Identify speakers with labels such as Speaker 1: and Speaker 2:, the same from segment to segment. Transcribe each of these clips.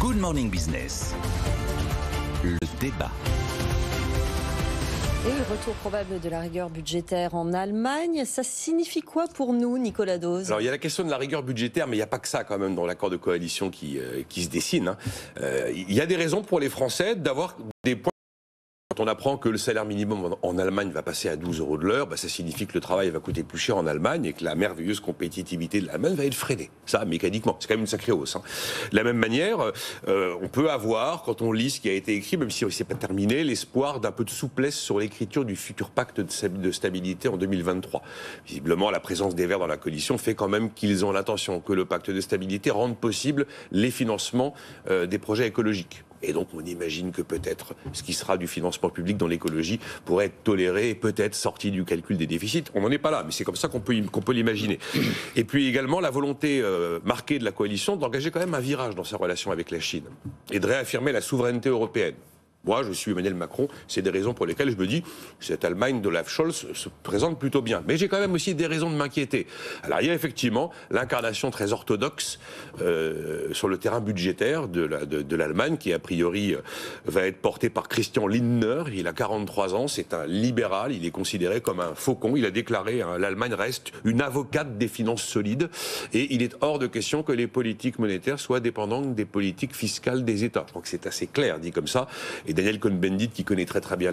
Speaker 1: Good Morning Business. Le débat.
Speaker 2: Et le retour probable de la rigueur budgétaire en Allemagne, ça signifie quoi pour nous, Nicolas Dose?
Speaker 3: Alors il y a la question de la rigueur budgétaire, mais il n'y a pas que ça quand même dans l'accord de coalition qui se dessine. Il y a des raisons pour les Français d'avoir des points. Quand on apprend que le salaire minimum en Allemagne va passer à 12 € de l'heure, ça signifie que le travail va coûter plus cher en Allemagne et que la merveilleuse compétitivité de l'Allemagne va être freinée. Ça, mécaniquement, c'est quand même une sacrée hausse. De la même manière, on peut avoir, quand on lit ce qui a été écrit, même si c'est pas terminé, l'espoir d'un peu de souplesse sur l'écriture du futur pacte de stabilité en 2023. Visiblement, la présence des Verts dans la coalition fait quand même qu'ils ont l'intention que le pacte de stabilité rende possible les financements des projets écologiques. Et donc on imagine que peut-être ce qui sera du financement public dans l'écologie pourrait être toléré et peut-être sorti du calcul des déficits. On n'en est pas là, mais c'est comme ça qu'on peut l'imaginer. Et puis également la volonté marquée de la coalition d'engager quand même un virage dans sa relation avec la Chine et de réaffirmer la souveraineté européenne. Moi, je suis Emmanuel Macron, c'est des raisons pour lesquelles je me dis cette Allemagne d'Olaf Scholz se présente plutôt bien. Mais j'ai quand même aussi des raisons de m'inquiéter. Alors il y a effectivement l'incarnation très orthodoxe sur le terrain budgétaire de l'Allemagne, qui a priori va être portée par Christian Lindner. Il a 43 ans, c'est un libéral, il est considéré comme un faucon. Il a déclaré l'Allemagne reste une avocate des finances solides et il est hors de question que les politiques monétaires soient dépendantes des politiques fiscales des États. Je crois que c'est assez clair dit comme ça. Et Daniel Cohn-Bendit, qui connaît très très bien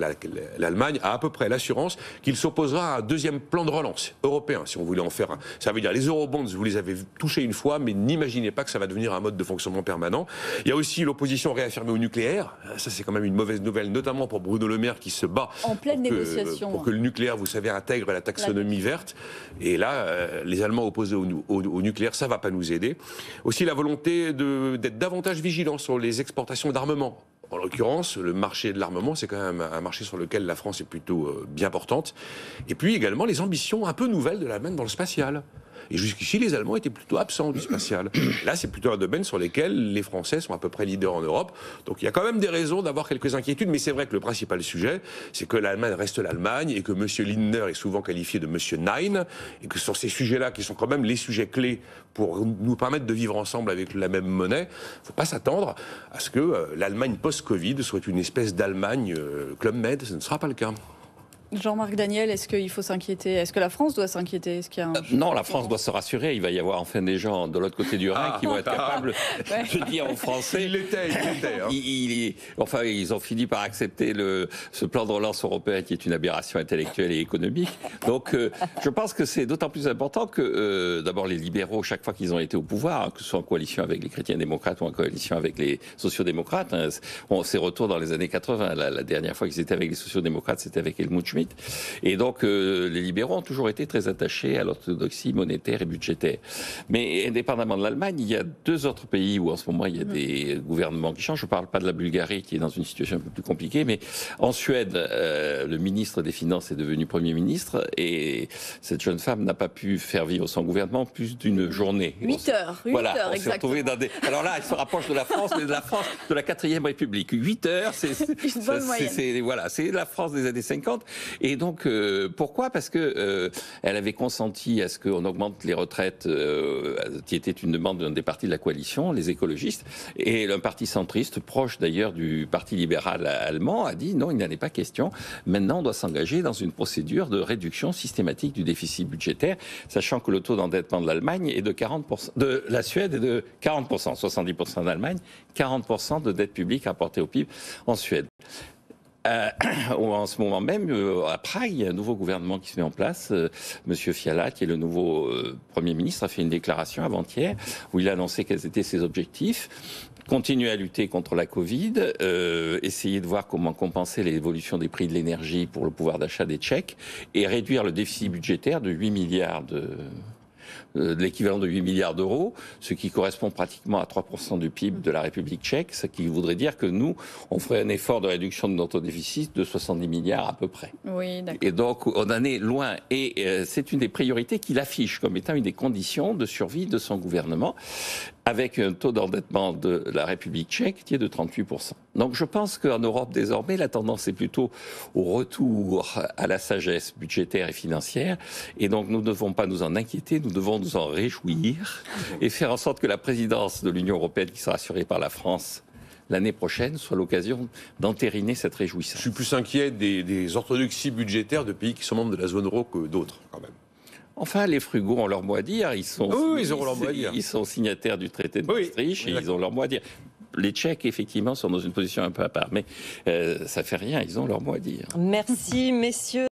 Speaker 3: l'Allemagne, a à peu près l'assurance qu'il s'opposera à un deuxième plan de relance européen, si on voulait en faire un. Ça veut dire les eurobonds, vous les avez touchés une fois, mais n'imaginez pas que ça va devenir un mode de fonctionnement permanent. Il y a aussi l'opposition réaffirmée au nucléaire. Ça, c'est quand même une mauvaise nouvelle, notamment pour Bruno Le Maire, qui se bat
Speaker 2: en pleine négociation
Speaker 3: pour que le nucléaire, vous savez, intègre la taxonomie verte. Et là, les Allemands opposés au nucléaire, ça ne va pas nous aider. Aussi la volonté d'être davantage vigilant sur les exportations d'armement. En l'occurrence, le marché de l'armement, c'est quand même un marché sur lequel la France est plutôt bien portante. Et puis également les ambitions un peu nouvelles de l'Allemagne dans le spatial. Et jusqu'ici, les Allemands étaient plutôt absents du spatial. Là, c'est plutôt un domaine sur lequel les Français sont à peu près leaders en Europe. Donc il y a quand même des raisons d'avoir quelques inquiétudes, mais c'est vrai que le principal sujet, c'est que l'Allemagne reste l'Allemagne et que M. Lindner est souvent qualifié de M. Nein, et que sur ces sujets-là, qui sont quand même les sujets clés pour nous permettre de vivre ensemble avec la même monnaie, il ne faut pas s'attendre à ce que l'Allemagne post-Covid soit une espèce d'Allemagne Club Med. Ce ne sera pas le cas.
Speaker 4: Jean-Marc Daniel, est-ce qu'il faut s'inquiéter? Est-ce que la France doit s'inquiéter? Est-ce qu'il y a
Speaker 5: Non, la France doit se rassurer. Il va y avoir enfin des gens de l'autre côté du Rhin qui vont être capables de dire aux Français...
Speaker 3: Il l'était.
Speaker 5: Enfin, ils ont fini par accepter ce plan de relance européen qui est une aberration intellectuelle et économique. Donc, je pense que c'est d'autant plus important que, d'abord, les libéraux, chaque fois qu'ils ont été au pouvoir, que ce soit en coalition avec les chrétiens démocrates ou en coalition avec les sociodémocrates, on s'est retour dans les années 80. La dernière fois qu'ils étaient avec les sociodémocrates, c'était avec Helmut Schmidt. Et donc, les libéraux ont toujours été très attachés à l'orthodoxie monétaire et budgétaire. Mais indépendamment de l'Allemagne, il y a deux autres pays où en ce moment il y a des gouvernements qui changent. Je ne parle pas de la Bulgarie qui est dans une situation un peu plus compliquée, mais en Suède, le ministre des Finances est devenu Premier ministre et cette jeune femme n'a pas pu faire vivre son gouvernement plus d'une journée.
Speaker 4: 8 heures,
Speaker 5: voilà, on
Speaker 4: exactement.
Speaker 5: s'est retrouvés dans des... Alors là, elle se rapproche de la France, mais de la France de la 4e République. 8 heures, c'est la France des années 50. Et donc, pourquoi? Parce que elle avait consenti à ce qu'on augmente les retraites, qui était une demande d'un des partis de la coalition, les écologistes, et un parti centriste, proche d'ailleurs du parti libéral allemand, a dit non, il n'en est pas question. Maintenant, on doit s'engager dans une procédure de réduction systématique du déficit budgétaire, sachant que le taux d'endettement de l'Allemagne est de 40%, de la Suède est de 40%, 70% d'Allemagne, 40% de dette publique rapportée au PIB en Suède. En ce moment même, à Prague, il y a un nouveau gouvernement qui se met en place. Monsieur Fiala, qui est le nouveau Premier ministre, a fait une déclaration avant-hier où il a annoncé quels étaient ses objectifs. Continuer à lutter contre la Covid, essayer de voir comment compenser l'évolution des prix de l'énergie pour le pouvoir d'achat des Tchèques et réduire le déficit budgétaire de 8 milliards de l'équivalent de 8 milliards d'euros, ce qui correspond pratiquement à 3% du PIB de la République tchèque, ce qui voudrait dire que nous, on ferait un effort de réduction de notre déficit de 70 milliards à peu près.
Speaker 4: Oui, d'accord.
Speaker 5: Et donc, on en est loin. Et c'est une des priorités qu'il affiche comme étant une des conditions de survie de son gouvernement, avec un taux d'endettement de la République tchèque qui est de 38%. Donc je pense qu'en Europe, désormais, la tendance est plutôt au retour à la sagesse budgétaire et financière. Et donc nous ne devons pas nous en inquiéter, nous devons nous en réjouir et faire en sorte que la présidence de l'Union européenne, qui sera assurée par la France l'année prochaine, soit l'occasion d'entériner cette réjouissance.
Speaker 3: Je suis plus inquiet des orthodoxies budgétaires de pays qui sont membres de la zone euro que d'autres, quand même.
Speaker 5: Enfin, les frugaux ont leur mot à dire. Ils sont signataires du traité de Maastricht et ils ont leur mot à dire. Les Tchèques, effectivement, sont dans une position un peu à part. Mais ça fait rien, ils ont leur mot à dire.
Speaker 2: Merci, messieurs.